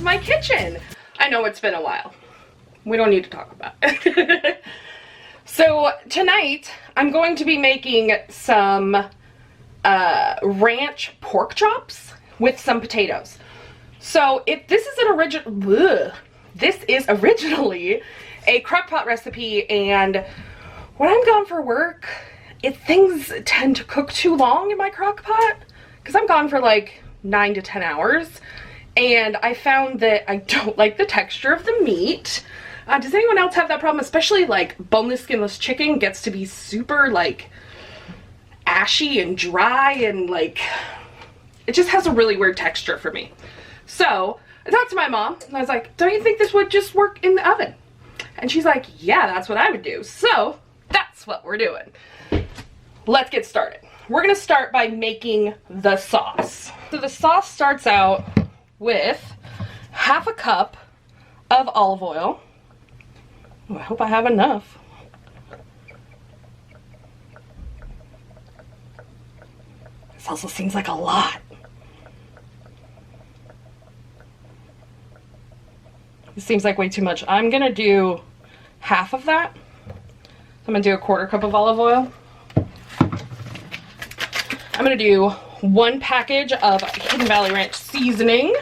to my kitchen. I know it's been a while. We don't need to talk about it. So tonight I'm going to be making some ranch pork chops with some potatoes. So this is originally a crock pot recipe, and when I'm gone for work, things tend to cook too long in my crock pot because I'm gone for like 9 to 10 hours, and I found that I don't like the texture of the meat. Does anyone else have that problem? Especially like boneless, skinless chicken gets to be super like ashy and dry, and like it just has a really weird texture for me. So I talked to my mom and I was like, don't you think this would just work in the oven? And she's like, yeah, that's what I would do. So that's what we're doing. Let's get started. We're gonna start by making the sauce. So the sauce starts out with half a cup of olive oil. Oh, I hope I have enough. This also seems like a lot. This seems like way too much. I'm gonna do half of that. I'm gonna do a 1/4 cup of olive oil. I'm gonna do 1 package of Hidden Valley Ranch seasoning.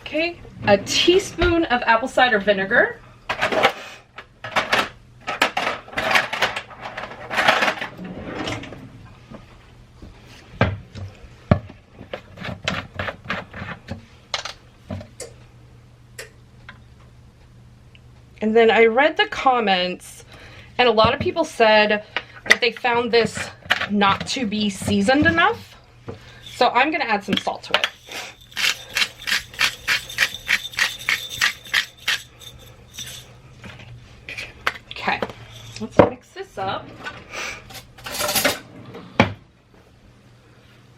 Okay, a teaspoon of apple cider vinegar. And then I read the comments, and a lot of people said that they found this not to be seasoned enough. So I'm gonna add some salt to it. Okay, let's mix this up.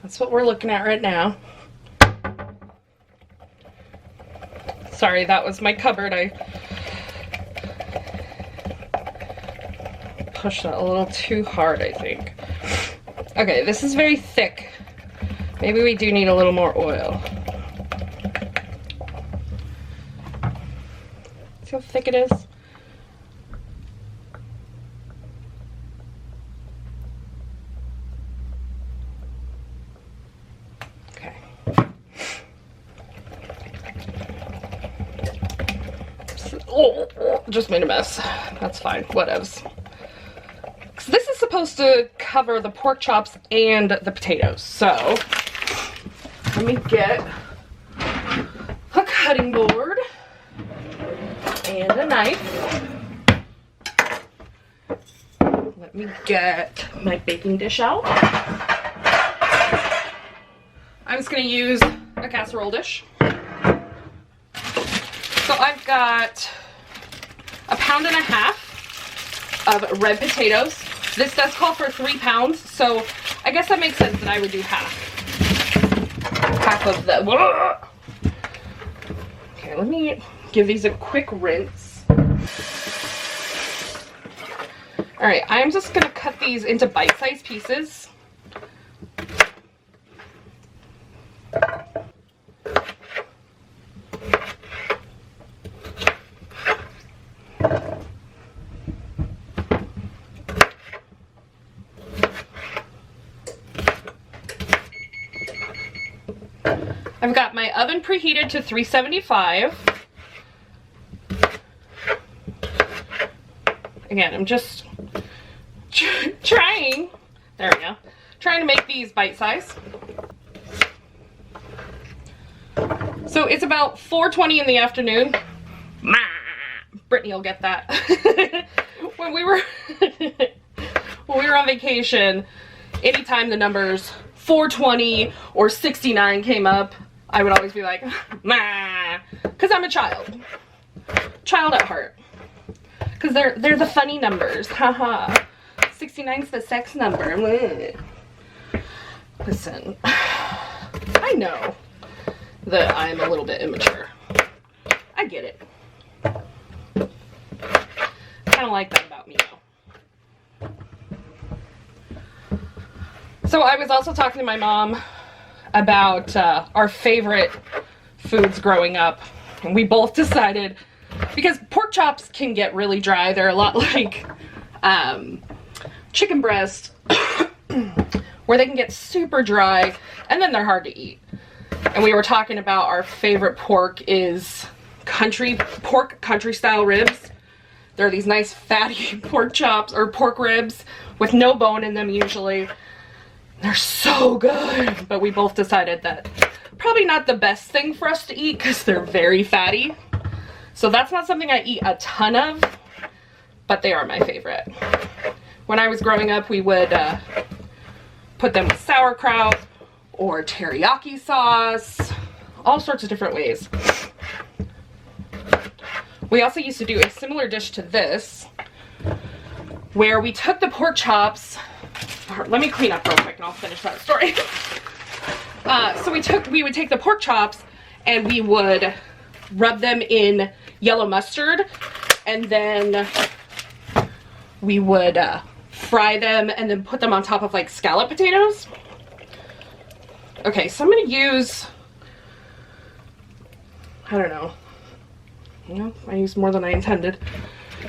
That's what we're looking at right now. Sorry, that was my cupboard. I pushed it a little too hard, I think. Okay, this is very thick. Maybe we do need a little more oil. See how thick it is? Okay. Just made a mess. That's fine. Whatevs. This is supposed to cover the pork chops and the potatoes. So let me get a cutting board and a knife. Let me get my baking dish out. I'm just going to use a casserole dish. So I've got 1.5 pounds of red potatoes. This does call for 3 pounds, so I guess that makes sense that I would do half of the. Okay, let me give these a quick rinse. All right, I'm just gonna cut these into bite-sized pieces. I've got my oven preheated to 375. Again, I'm just trying, there we go, trying to make these bite-sized. So it's about 4:20 in the afternoon. Brittany will get that. When we were on vacation, anytime the numbers 420 or 69 came up, I would always be like, "Ma," because I'm a child at heart. Because they're the funny numbers, haha. 69's the sex number. Listen, I know that I'm a little bit immature. I get it. Kind of like that about me, though. So I was also talking to my mom about our favorite foods growing up, and we both decided, because pork chops can get really dry, they're a lot like chicken breast, where they can get super dry and then they're hard to eat. And we were talking about our favorite pork is country style ribs. They're these nice fatty pork chops or pork ribs with no bone in them usually. They're so good, but we both decided that probably not the best thing for us to eat because they're very fatty. So that's not something I eat a ton of, but they are my favorite. When I was growing up, we would put them with sauerkraut or teriyaki sauce, all sorts of different ways. We also used to do a similar dish to this, where we took the pork chops. Let me clean up real quick and I'll finish that story. So we would take the pork chops and we would rub them in yellow mustard, and then we would fry them and then put them on top of like scallop potatoes. Okay, so I'm gonna use, I don't know, I used more than I intended.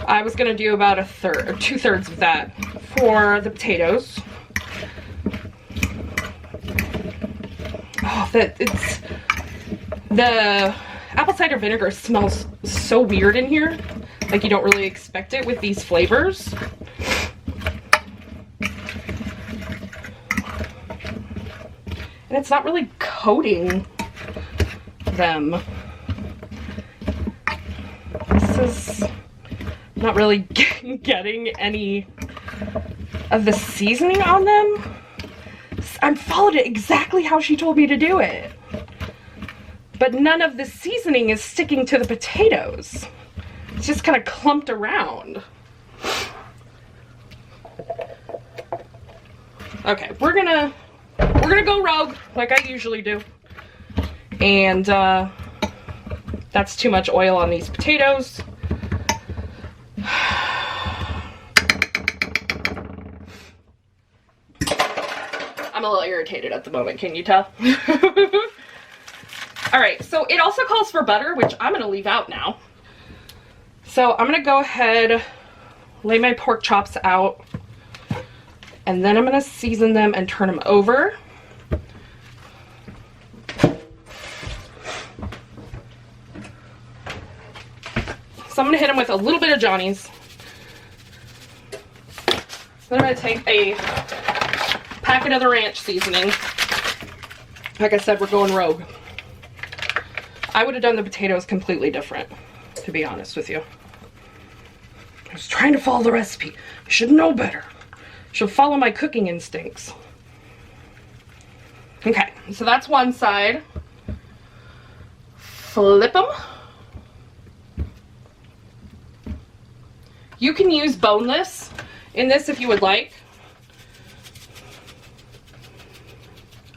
I was gonna do about a third or 2/3 of that for the potatoes. Oh, the apple cider vinegar smells so weird in here. Like you don't really expect it with these flavors. And it's not really coating them. This is not really getting any of the seasoning on them. I followed it exactly how she told me to do it. But none of the seasoning is sticking to the potatoes. It's just kind of clumped around. Okay, we're gonna go rogue like I usually do. And that's too much oil on these potatoes. I'm a little irritated at the moment, can you tell? Alright, so it also calls for butter, which I'm gonna leave out now. So I'm gonna go ahead, lay my pork chops out, and then I'm gonna season them and turn them over. So I'm gonna hit them with a little bit of Johnny's. Then I'm gonna take a packet of the ranch seasoning. Like I said, we're going rogue. I would have done the potatoes completely different, to be honest with you. I was trying to follow the recipe. I should know better. I should follow my cooking instincts. Okay, so that's one side. Flip them. You can use boneless in this if you would like.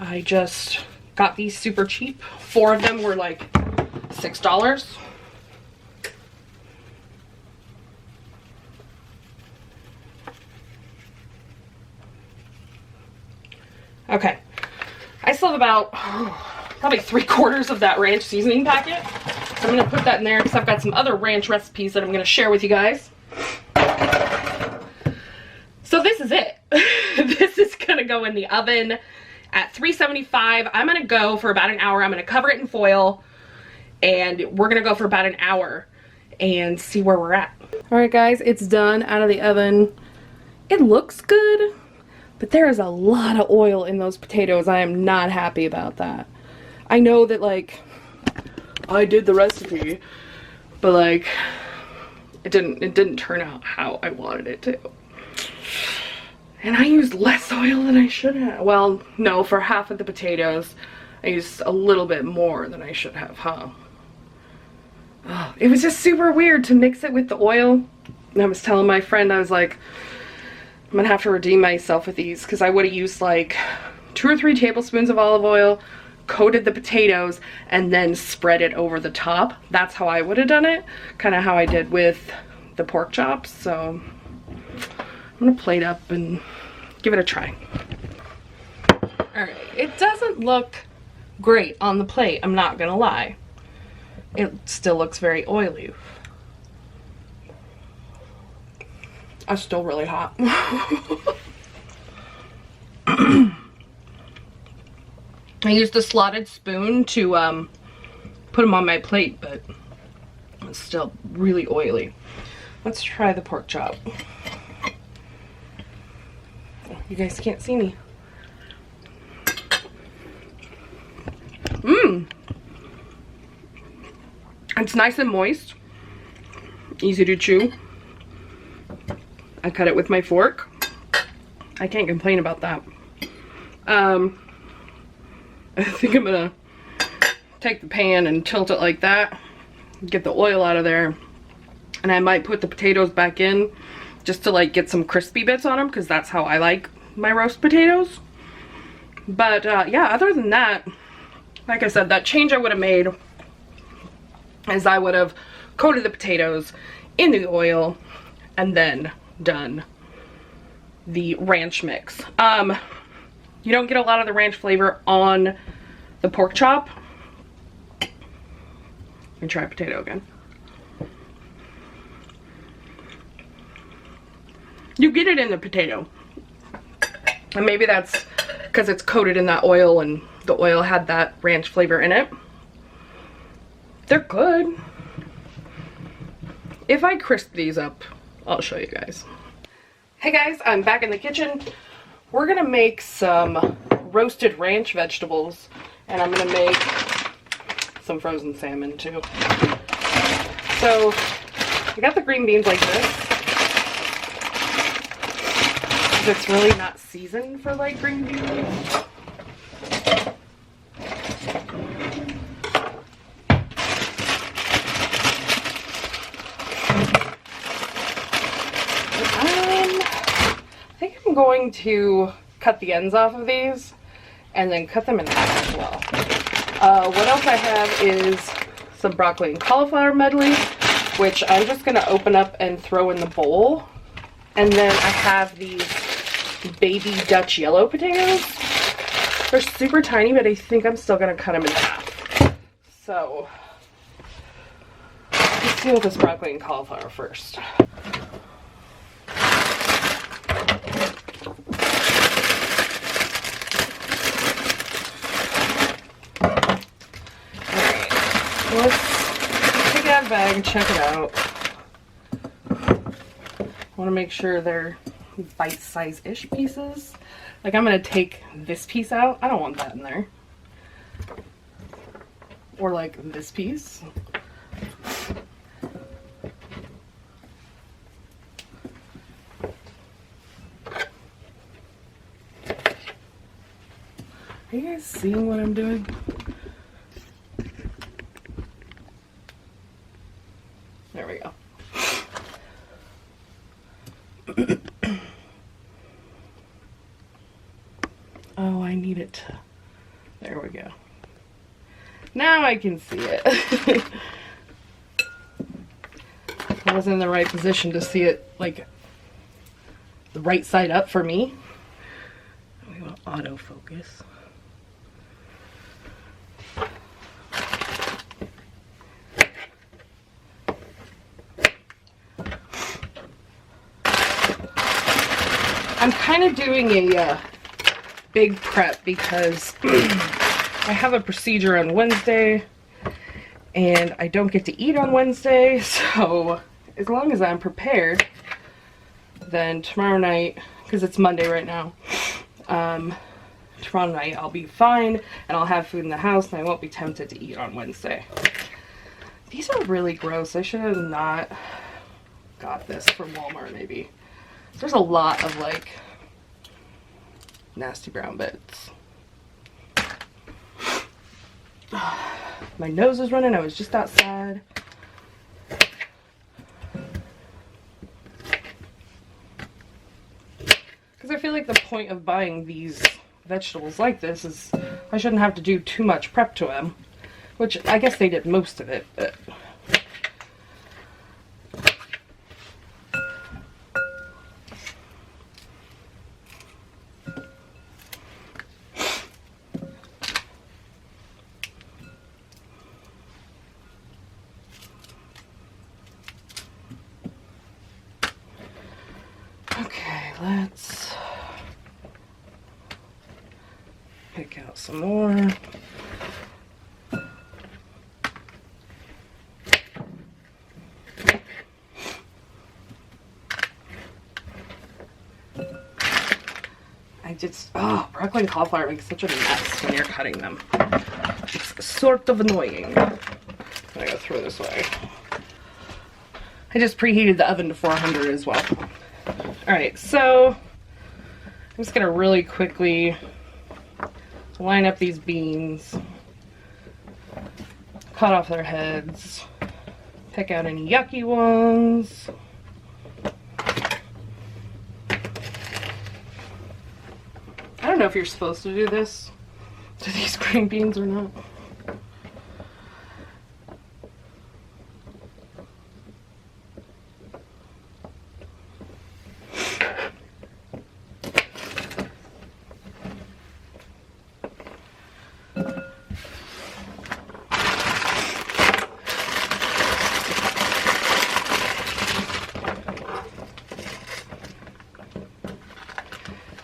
I just got these super cheap. 4 of them were like $6. Okay, I still have about probably 3/4 of that ranch seasoning packet. So I'm gonna put that in there because I've got some other ranch recipes that I'm gonna share with you guys. So this is it. This is gonna go in the oven at 375. I'm gonna go for about an hour. I'm gonna cover it in foil, and we're gonna go for about an hour and see where we're at. All right, guys, it's done out of the oven. It looks good, but there is a lot of oil in those potatoes. I am not happy about that. I know that, like, I did the recipe, but like, it didn't turn out how I wanted it to. And I used less oil than I should have. Well, no, for half of the potatoes, I used a little bit more than I should have, huh? Oh, it was just super weird to mix it with the oil. And I was telling my friend, I was like, I'm gonna have to redeem myself with these, because I would have used like 2 or 3 tablespoons of olive oil, coated the potatoes, and then spread it over the top. That's how I would have done it. Kind of how I did with the pork chops. So I'm gonna plate up and give it a try. Alright, it doesn't look great on the plate, I'm not gonna lie. It still looks very oily. It's still really hot. I used a slotted spoon to put them on my plate, but it's still really oily. Let's try the pork chop. You guys can't see me. It's nice and moist. Easy to chew. I cut it with my fork. I can't complain about that. I think I'm gonna take the pan and tilt it like that, get the oil out of there, and I might put the potatoes back in just to like get some crispy bits on them, because that's how I like my roast potatoes. But yeah, other than that, like I said, that change I would have made is I would have coated the potatoes in the oil and then done the ranch mix. You don't get a lot of the ranch flavor on the pork chop. Let me try potato again. You get it in the potato. And maybe that's because it's coated in that oil and the oil had that ranch flavor in it. They're good. If I crisp these up, I'll show you guys. Hey guys, I'm back in the kitchen. We're gonna make some roasted ranch vegetables, and I'm gonna make some frozen salmon too. So I got the green beans like this. It's really not seasoned for like green beans. I think I'm going to cut the ends off of these and then cut them in half as well. What else I have is some broccoli and cauliflower medley, which I'm just going to open up and throw in the bowl. And then I have these baby Dutch yellow potatoes. They're super tiny, but I think I'm still going to cut them in half. So let's deal with this broccoli and cauliflower first. Let's take it out of the bag and check it out. I want to make sure they're bite-size-ish pieces. Like, I'm going to take this piece out. I don't want that in there. Or like this piece. Are you guys seeing what I'm doing? There we go. Oh, I need it to... There we go. Now I can see it. I wasn't in the right position to see it, like, the right side up for me. We want autofocus. I'm kind of doing a big prep because I have a procedure on Wednesday and I don't get to eat on Wednesday, so as long as I'm prepared, then tomorrow night, because it's Monday right now, tomorrow night I'll be fine and I'll have food in the house and I won't be tempted to eat on Wednesday. These are really gross. I should have not got this from Walmart maybe. There's a lot of like nasty brown bits. My nose is running. I was just outside. Because I feel like the point of buying these vegetables like this is I shouldn't have to do too much prep to them. Which I guess they did most of it, but... some more. Broccoli and cauliflower makes such a mess when you're cutting them. It's sort of annoying. I'm gonna go throw this away. I just preheated the oven to 400 as well. Alright, so I'm just gonna really quickly line up these beans, cut off their heads, pick out any yucky ones. I don't know if you're supposed to do this to these green beans or not.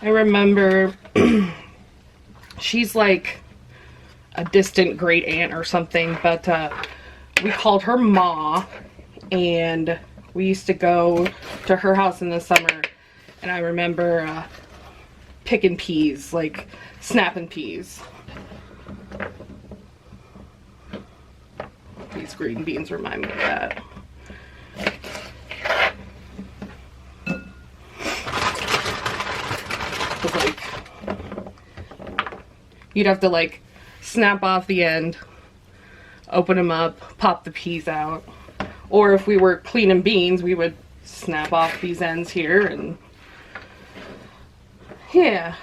I remember she's like a distant great aunt or something, but we called her Ma, and we used to go to her house in the summer, and I remember picking peas, like snapping peas. These green beans remind me of that. Like, you'd have to like snap off the end, open them up, pop the peas out, or if we were cleaning beans, we would snap off these ends here, and yeah,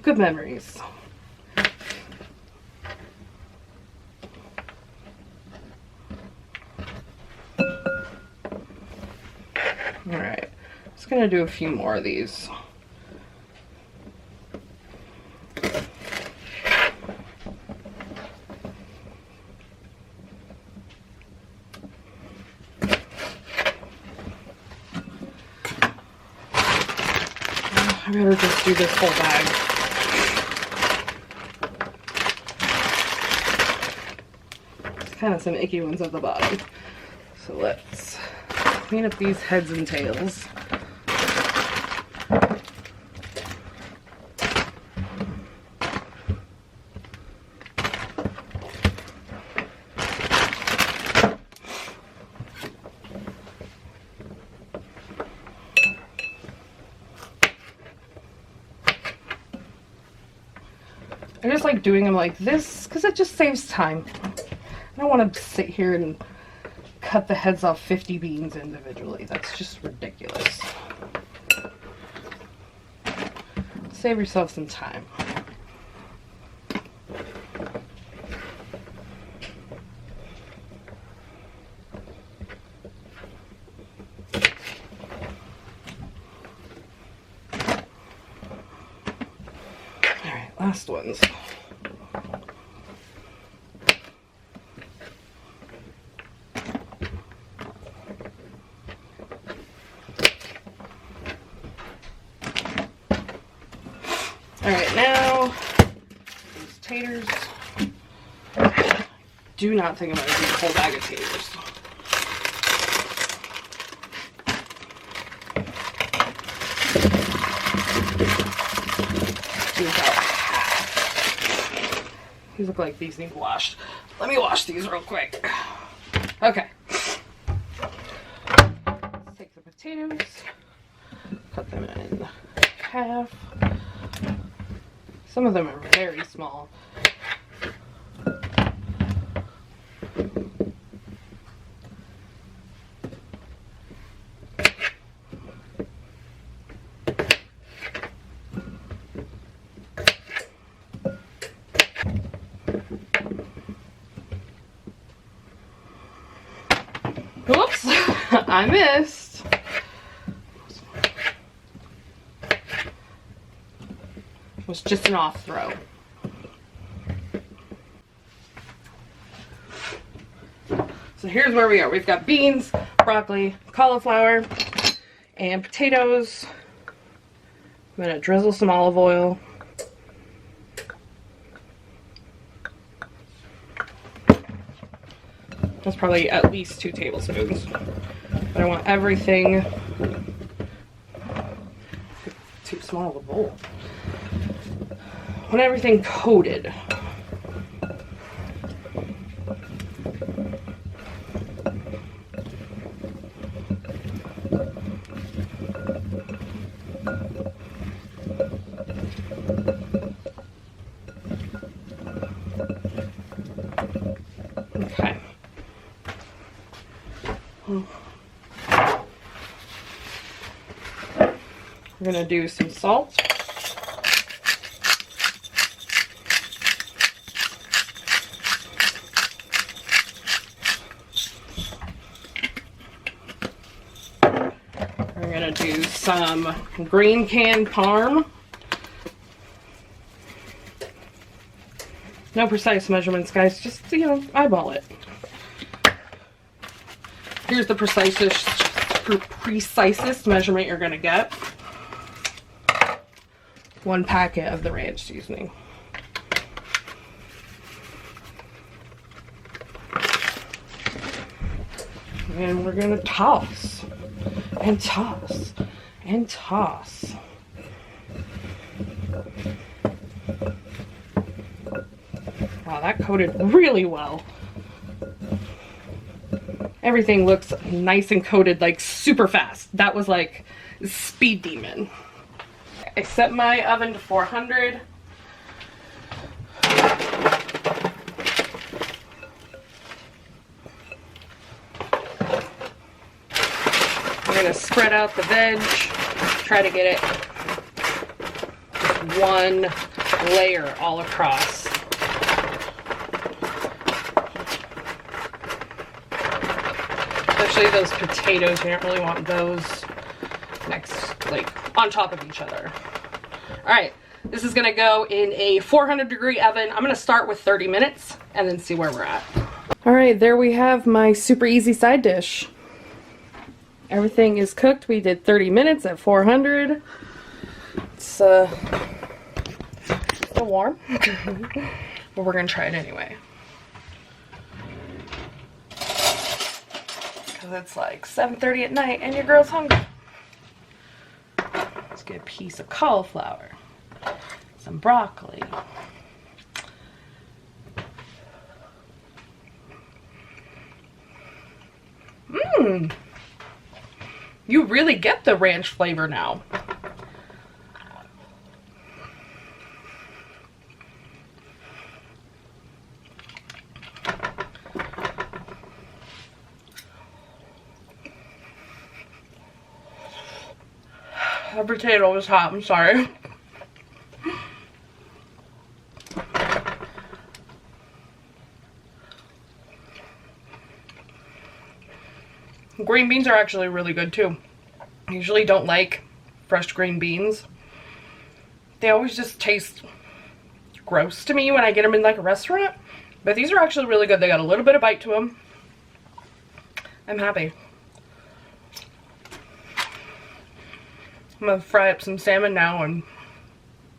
good memories. Alright, just gonna do a few more of these. I better just do this whole bag. There's kind of some icky ones at the bottom. So let's clean up these heads and tails. I just like doing them like this because it just saves time. I don't want to sit here and cut the heads off 50 beans individually. That's just ridiculous. Save yourself some time. Alright, last ones. Alright, now, these taters. Do not think I'm going to do a whole bag of taters. Do about half. These look like these need washed. Let me wash these real quick. Okay. Let's take the potatoes, cut them in half. Some of them are very small. Whoops, I missed. Was just an off throw. So here's where we are. We've got beans, broccoli, cauliflower, and potatoes. I'm gonna drizzle some olive oil. That's probably at least 2 tablespoons. But I want everything, too small of a bowl. I want everything coated. Okay. We're gonna do some salt. We're gonna do some green canned parm. No precise measurements, guys, just, you know, eyeball it. Here's the precisest measurement you're gonna get. 1 packet of the ranch seasoning. And we're gonna toss and toss and toss. Wow, that coated really well. Everything looks nice and coated, like super fast. That was like speed demon. I set my oven to 400. I'm gonna spread out the veg, try to get it one layer all across. Especially those potatoes, you don't really want those next, like, on top of each other. Alright, this is gonna go in a 400-degree oven. I'm gonna start with 30 minutes and then see where we're at. Alright, there we have my super easy side dish. Everything is cooked. We did 30 minutes at 400. It's still warm, but we're gonna try it anyway. Because it's like 7:30 at night and your girl's hungry. Let's get a piece of cauliflower, some broccoli. Mmm. You really get the ranch flavor now. The potato was hot, I'm sorry. Green beans are actually really good too. I usually don't like fresh green beans. They always just taste gross to me when I get them in like a restaurant. But these are actually really good. They got a little bit of bite to them. I'm happy. I'm gonna fry up some salmon now and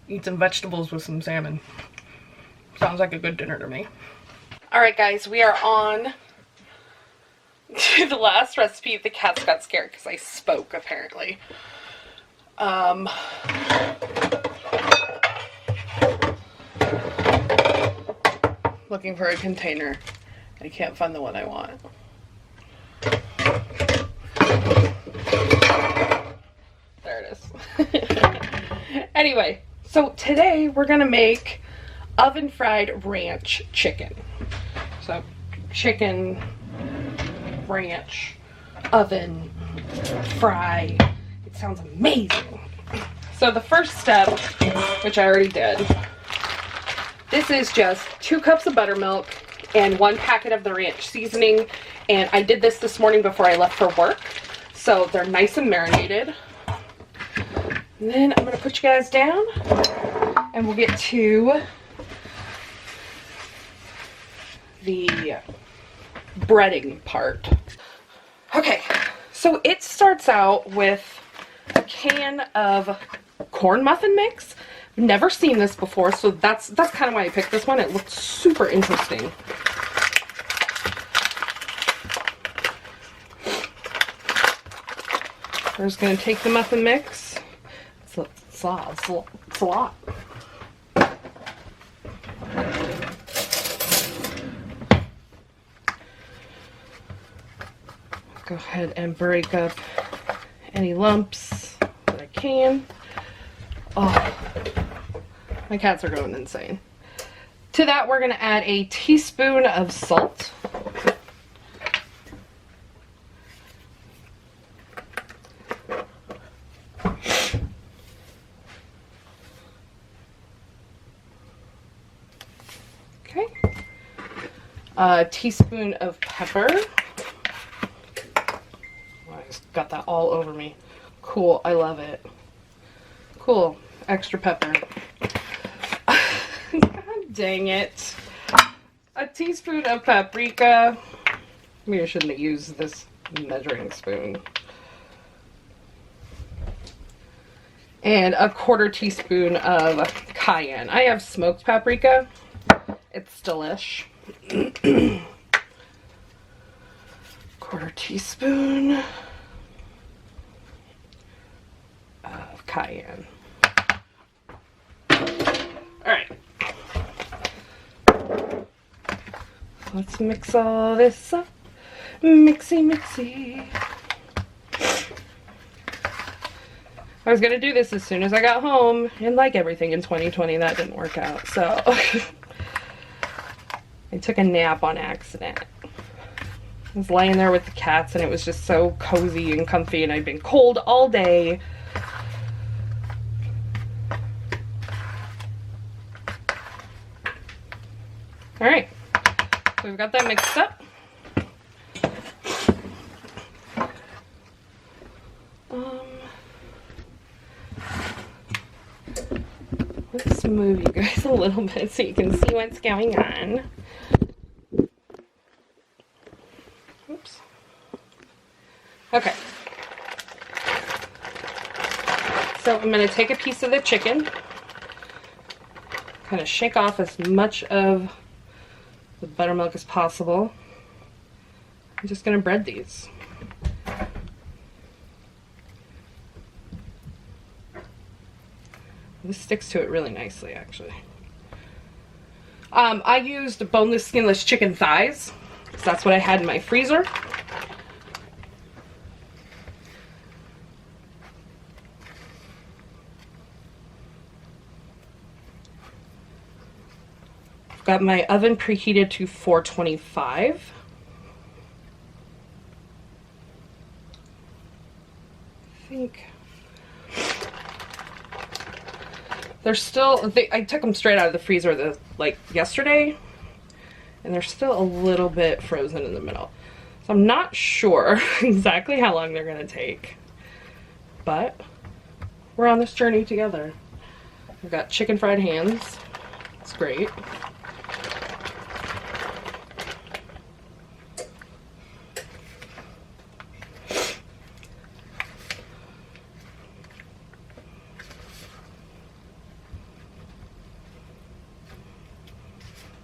eat some vegetables with some salmon. Sounds like a good dinner to me. Alright guys, we are on to the last recipe. The cats got scared because I spoke, apparently. Looking for a container. I can't find the one I want. There it is. Anyway, so today we're gonna make oven fried ranch chicken. So chicken, ranch, oven, fry. It sounds amazing. So the first step, which I already did, this is just 2 cups of buttermilk and 1 packet of the ranch seasoning. And I did this morning before I left for work. So they're nice and marinated. And then I'm gonna put you guys down and we'll get to the breading part. Okay, so it starts out with a can of corn muffin mix. I've never seen this before, so that's kind of why I picked this one. It looked super interesting. We're just going to take them up and mix. It's a lot. Go ahead and break up any lumps that I can. Oh, my cats are going insane. To that, we're going to add a teaspoon of salt. Okay. A teaspoon of pepper. Got that all over me. Cool, I love it. Cool, extra pepper. God dang it. A teaspoon of paprika. Maybe I shouldn't have used this measuring spoon. And a 1/4 teaspoon of cayenne. I have smoked paprika. It's delish. 1/4 teaspoon of cayenne. Alright. Let's mix all this up. Mixy. I was gonna do this as soon as I got home, and like everything in 2020, that didn't work out, so I took a nap on accident. I was laying there with the cats, and it was just so cozy and comfy, and I'd been cold all day. Alright, so we've got that mixed up. Let's move you guys a little bit so you can see what's going on. Oops. Okay. So I'm going to take a piece of the chicken, kind of shake off as much of the buttermilk as possible. I'm just going to bread these. This sticks to it really nicely, actually. I used boneless, skinless chicken thighs, because that's what I had in my freezer. I've got my oven preheated to 425. I think they're still, I took them straight out of the freezer like yesterday, and they're still a little bit frozen in the middle. So I'm not sure exactly how long they're going to take, but we're on this journey together. I've got chicken fried hands. It's great.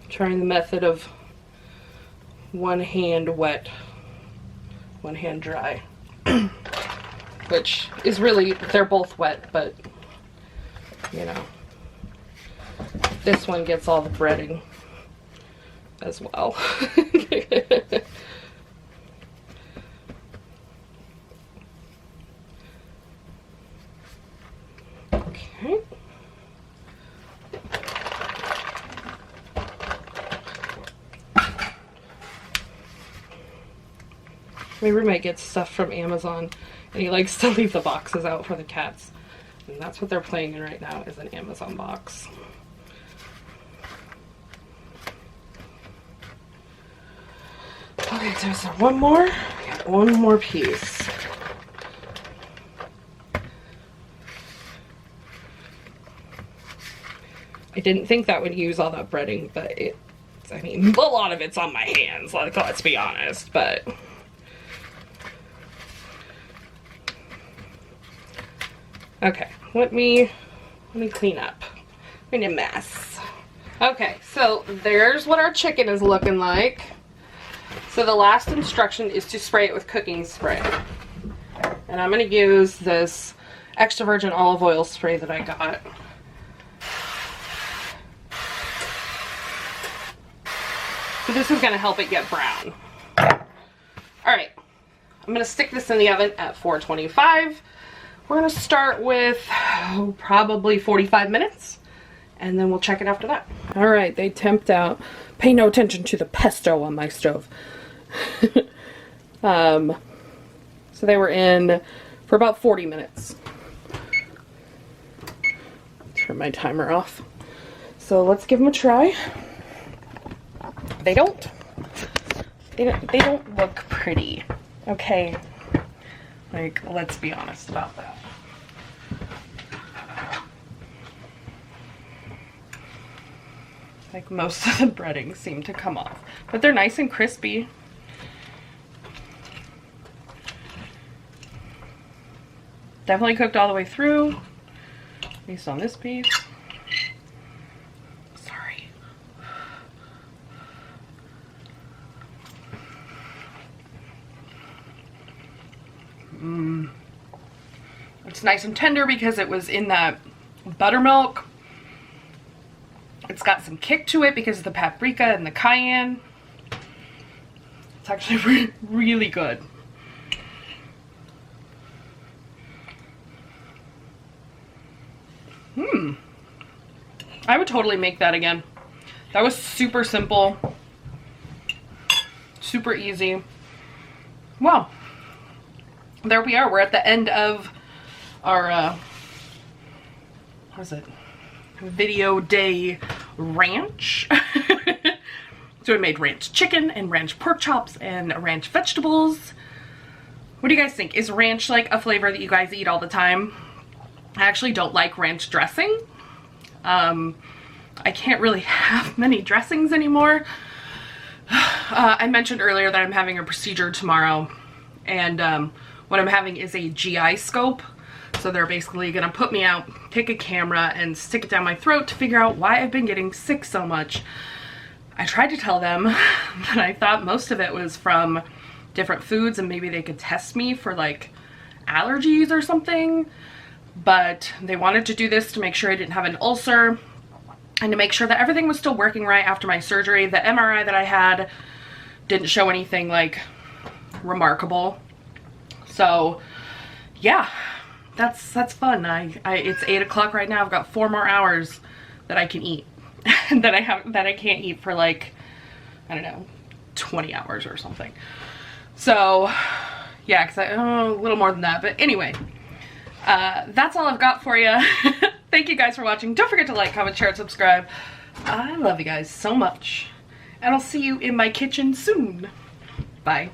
Trying the method of one hand wet, one hand dry, which is really, they're both wet, but you know, this one gets all the breading as well. Okay. My roommate gets stuff from Amazon, and he likes to leave the boxes out for the cats. And that's what they're playing in right now, is an Amazon box. Okay, so is there one more? I got one more piece. I didn't think that would use all that breading, but I mean, a lot of it's on my hands, like, let's be honest, but okay, let me clean up. I'm in a mess. Okay, so there's what our chicken is looking like. So the last instruction is to spray it with cooking spray. And I'm gonna use this extra virgin olive oil spray that I got. So this is gonna help it get brown. All right, I'm gonna stick this in the oven at 425. We're gonna start with probably 45 minutes, and then we'll check it after that. All right, they temped out. Pay no attention to the pesto on my stove. So they were in for about 40 minutes. Turn my timer off. So let's give them a try. They don't look pretty. Okay. Like, let's be honest about that. Like, most of the breadings seem to come off, but they're nice and crispy. Definitely cooked all the way through, at least on this piece. Sorry. It's nice and tender because it was in that buttermilk. It's got some kick to it because of the paprika and the cayenne. It's actually really good. I would totally make that again. That was super simple. Super easy. Well, there we are. We're at the end of our, what is it? Video day ranch. So we made ranch chicken and ranch pork chops and ranch vegetables. What do you guys think? Is ranch like a flavor that you guys eat all the time? I actually don't like ranch dressing. I can't really have many dressings anymore. I mentioned earlier that I'm having a procedure tomorrow, and what I'm having is a GI scope. So they're basically gonna put me out, take a camera, and stick it down my throat to figure out why I've been getting sick so much. I tried to tell them that I thought most of it was from different foods and maybe they could test me for like allergies or something. But they wanted to do this to make sure I didn't have an ulcer and to make sure that everything was still working right after my surgery. The MRI that I had didn't show anything like remarkable. So yeah, that's fun. It's 8 o'clock right now. I've got 4 more hours that I can eat that I can't eat for like, I don't know, 20 hours or something. So yeah, because a little more than that, but anyway. That's all I've got for you. Thank you guys for watching. Don't forget to like, comment, share, and subscribe. I love you guys so much. And I'll see you in my kitchen soon. Bye.